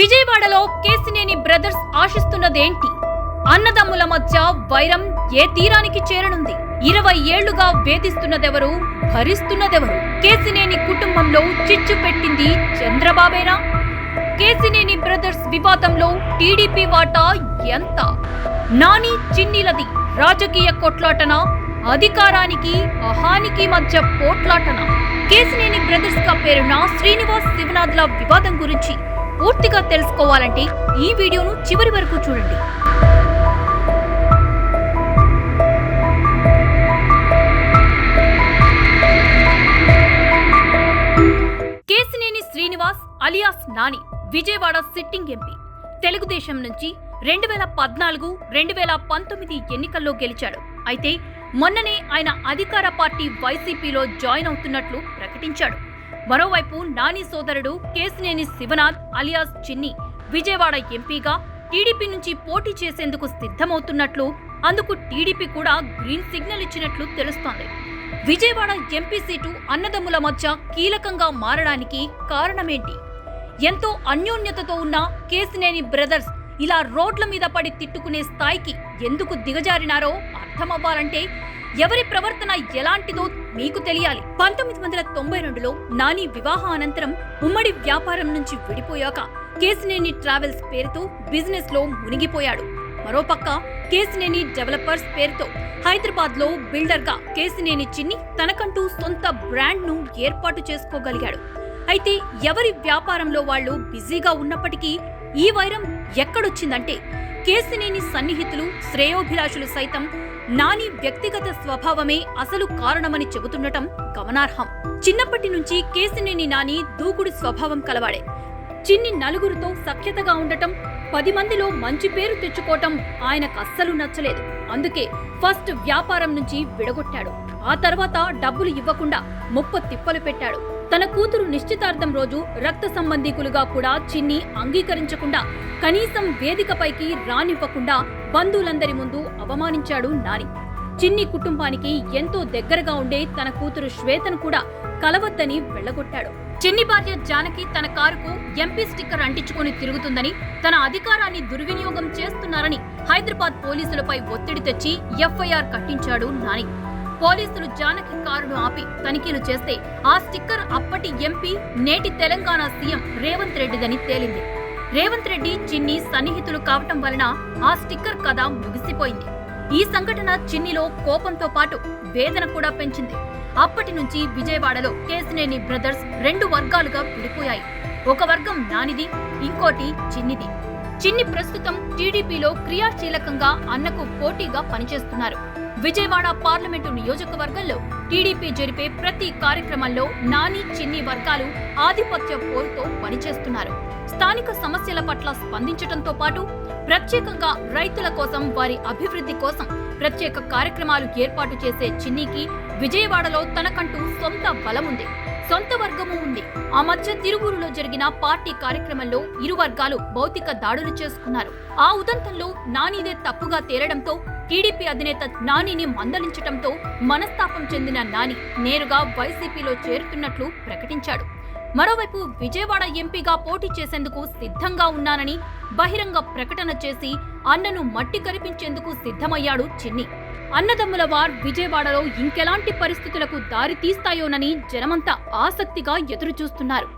విజయవాడలో కేసినేని బ్రదర్స్ ఆశిస్తున్నదేంటి? అన్నదమ్ముల మధ్య వైరం ఏ తీరానికి చేరనుంది? 20 ఏళ్లుగా వేధిస్తున్నదెవరు, భరిస్తున్నదెవరు? కేసినేని కుటుంబంలో చిచ్చు పెట్టింది చంద్రబాబేనా? కేసినేని బ్రదర్స్ వివాదంలో టీడీపీ వాటా ఎంత? నాని చిన్నీలది రాజకీయ కొట్లాటన, అధికారానికి అహానికి మధ్య పోట్లాటన? కేసినేని బ్రదర్స్ గా పేరున్న శ్రీనివాస్ శివనాథ్ల వివాదం గురించి పూర్తిగా తెలుసుకోవాలంటే ఈ వీడియోను చివరి వరకు చూడండి. Kesineni Srinivas alias Nani Vijayawada sitting MP. Telugu Desam నుంచి 2014, 2019 ఎన్నికల్లో గెలిచాడు. అయితే మొన్ననే ఆయన అధికార పార్టీ వైసీపీలో జాయిన్ అవుతున్నట్లు ప్రకటించాడు. మరోవైపు నాని సోదరుడు కేసినేని శివనాథ్ అలియాస్ చిన్ని విజయవాడ ఎంపీగా టీడీపీ నుంచి పోటీ చేసేందుకు సిద్ధమవుతున్నట్లు, అందుకు టీడీపీ కూడా గ్రీన్ సిగ్నల్ ఇచ్చినట్లు తెలుస్తోంది. విజయవాడ ఎంపీ సీటు అన్నదమ్ముల మధ్య కీలకంగా మారడానికి కారణమేంటి? ఎంతో అన్యోన్యతతో ఉన్న కేసినేని బ్రదర్స్ ఇలా రోడ్ల మీద పడి తిట్టుకునే స్థాయికి ఎందుకు దిగజారినారో అర్థమవ్వాలంటే ఎవరి ప్రవర్తన ఎలాంటిదో మీకు తెలియాలి. 1992లో నాని వివాహ అనంతరం ఉమ్మడి వ్యాపారం నుంచి విడిపోయాక కేసినేని ట్రావెల్స్ పేరుతో బిజినెస్ లో మునిగిపోయాడు. మరోపక్క కేసినేని డెవలపర్స్ పేరుతో హైదరాబాద్ లో బిల్డర్ గా కేసినేని చిన్ని తనకంటూ సొంత బ్రాండ్ ను ఏర్పాటు చేసుకోగలిగాడు. అయితే ఎవరి వ్యాపారంలో వాళ్ళు బిజీగా ఉన్నప్పటికీ ఈ వైరం ఎక్కడొచ్చిందంటే కేసినేని సన్నిహితులు, శ్రేయోభిలాషులు సైతం నాని వ్యక్తిగత స్వభావమే అసలు కారణమని చెబుతుండటం గమనార్హం. చిన్నప్పటి నుంచి కేసినేని నాని దూకుడు స్వభావం కలవాడే. చిన్ని నలుగురితో సఖ్యతగా ఉండటం, 10 మందిలో మంచి పేరు తెచ్చుకోవటం ఆయనకు అస్సలు నచ్చలేదు. అందుకే ఫస్ట్ వ్యాపారం నుంచి విడగొట్టాడు. ఆ తర్వాత డబ్బులు ఇవ్వకుండా ముప్ప తిప్పలు పెట్టాడు. తన కూతురు నిశ్చితార్థం రోజు రక్త సంబంధీకులుగా కూడా చిన్ని అంగీకరించకుండా, కనీసం వేదికపైకి రానివ్వకుండా బంధువులందరి ముందు అవమానించాడు నాని. చిన్ని కుటుంబానికి ఎంతో దగ్గరగా ఉండే తన కూతురు శ్వేతను కూడా కలవద్దని వెళ్లగొట్టాడు. చిన్ని భార్య జానకి తన కారుకు ఎంపీ స్టిక్కర్ అంటించుకుని తిరుగుతుందని, తన అధికారాన్ని దుర్వినియోగం చేస్తున్నారని హైదరాబాద్ పోలీసులపై ఒత్తిడి తెచ్చి ఎఫ్ఐఆర్ కట్టించాడు నాని. పోలీసులు జానకి కారును ఆపి తనిఖీలు చేస్తే ఆ స్టిక్కర్ అప్పటి ఎంపీ, నేటి తెలంగాణ సీఎం రేవంత్ రెడ్డిదని తేలింది. రేవంత్ రెడ్డి చిన్ని సన్నిహితులు కావటం వలన ఆ స్టిక్కర్ కథ ముగిసిపోయింది. ఈ సంఘటన చిన్నిలో కోపంతో పాటు వేదన కూడా పెంచింది. అప్పటి నుంచి విజయవాడలో కేసినేని బ్రదర్స్ 2 వర్గాలుగా విడిపోయాయి. ఒక వర్గం నానిది, ఇంకోటి చిన్నిది. చిన్ని ప్రస్తుతం టీడీపీలో క్రియాశీలకంగా అన్నకు పోటీగా పనిచేస్తున్నారు. విజయవాడ పార్లమెంటు నియోజకవర్గంలో టీడీపీ జరిపే ప్రతి కార్యక్రమంలో నాని, చిన్ని వర్గాలు ఆధిపత్య పోరుతో పనిచేస్తున్నారు. స్థానిక సమస్యల పట్ల స్పందించడంతో పాటు ప్రత్యేకంగా రైతుల కోసం, వారి అభివృద్ధి కోసం ప్రత్యేక కార్యక్రమాలు ఏర్పాటు చేసే చిన్నికి విజయవాడలో తనకంటూ సొంత బలముంది, సొంత వర్గము ఉంది. ఆ మధ్య తిరువూరులో జరిగిన పార్టీ కార్యక్రమంలో ఇరు వర్గాలు భౌతిక దాడులు చేసుకున్నారు. ఆ ఉదంతంలో నానిదే తప్పుగా తేలడంతో టీడీపీ అధినేత నానిని మందలించటంతో మనస్తాపం చెందిన నాని నేరుగా వైసీపీలో చేరుతున్నట్లు ప్రకటించాడు. మరోవైపు విజయవాడ ఎంపీగా పోటీ చేసేందుకు సిద్ధంగా ఉన్నానని బహిరంగ ప్రకటన చేసి అన్నను మట్టి కరిపించేందుకు సిద్ధమయ్యాడు చిన్ని. అన్నదమ్ముల వార్ విజయవాడలో ఇంకెలాంటి పరిస్థితులకు దారి తీస్తాయోనని జనమంతా ఆసక్తిగా ఎదురుచూస్తున్నారు.